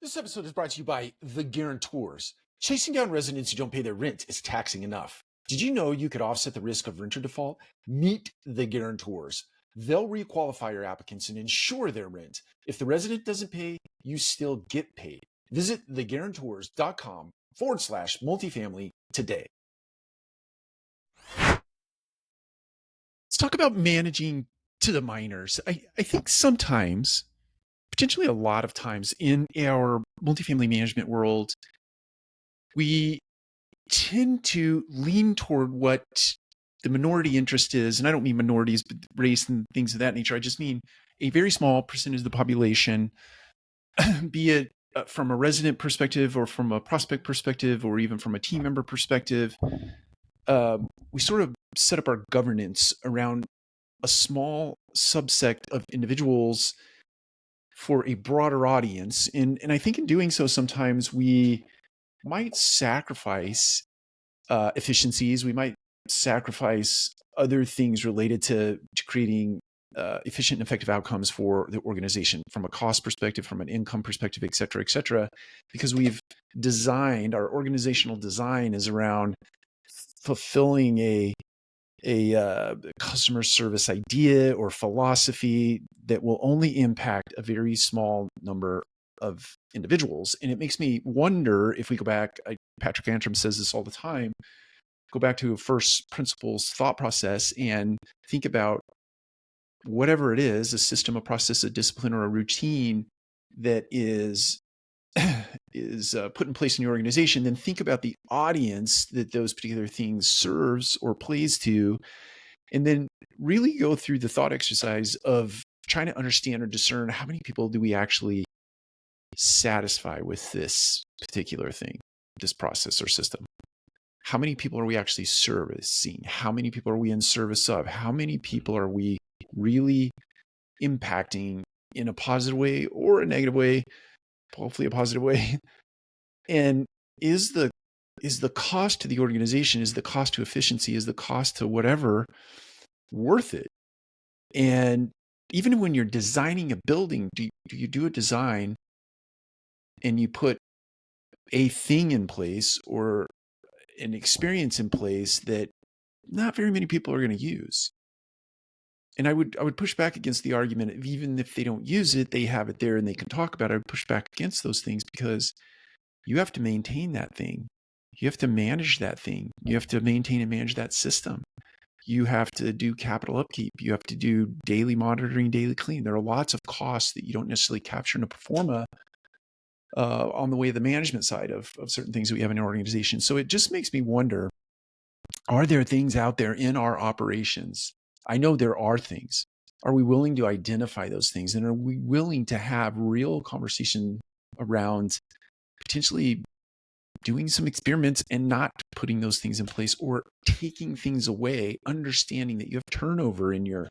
This episode is brought to you by TheGuarantors. Chasing down residents who don't pay their rent is taxing enough. Did you know you could offset the risk of renter default? Meet the Guarantors. They'll requalify your applicants and insure their rent. If the resident doesn't pay, you still get paid. Visit theguarantors.com/multifamily today. Let's talk about managing to the minors. I think sometimes, potentially a lot of times in our multifamily management world, we tend to lean toward what the minority interest is. And I don't mean minorities, but race and things of that nature. I just mean a very small percentage of the population, be it from a resident perspective or from a prospect perspective or even from a team member perspective. We sort of set up our governance around a small subsect of individuals for a broader audience. And I think in doing so, sometimes we might sacrifice efficiencies. We might sacrifice other things related to creating efficient and effective outcomes for the organization from a cost perspective, from an income perspective, et cetera, because we've designed, our organizational design is around fulfilling a customer service idea or philosophy that will only impact a very small number of individuals. And it makes me wonder if we go back, Patrick Antrim says this all the time, go back to a first principles thought process and think about whatever it is, a system, a process, a discipline, or a routine that is put in place in your organization, then think about the audience that those particular things serves or plays to, and then really go through the thought exercise of trying to understand or discern how many people do we actually satisfy with this particular thing, this process or system. How many people are we actually servicing? How many people are we in service of? How many people are we really impacting in a positive way or a negative way? Hopefully a positive way. And is the cost to the organization, is the cost to efficiency, is the cost to whatever worth it? And even when you're designing a building, do you do a design and you put a thing in place or an experience in place that not very many people are going to use? And I would push back against the argument of even if they don't use it, they have it there and they can talk about it. I would push back against those things because you have to maintain that thing. You have to manage that thing. You have to maintain and manage that system. You have to do capital upkeep. You have to do daily monitoring, daily clean. There are lots of costs that you don't necessarily capture in a pro forma on the way of the management side of certain things that we have in our organization. So it just makes me wonder, are there things out there in our operations? I know there are things. Are we willing to identify those things? And are we willing to have real conversation around potentially doing some experiments and not putting those things in place or taking things away, understanding that you have turnover in your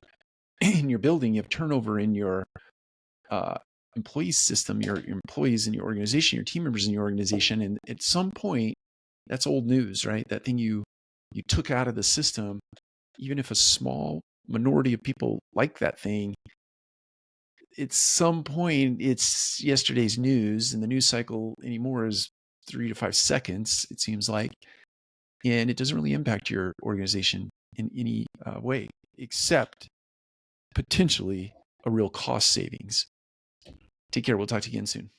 building, you have turnover in your employee system, your employees in your organization, your team members in your organization. And at some point, that's old news, right? That thing you took out of the system, even if a small minority of people like that thing, at some point it's yesterday's news, and the news cycle anymore is 3 to 5 seconds, it seems like, and it doesn't really impact your organization in any way, except potentially a real cost savings. Take care. We'll talk to you again soon.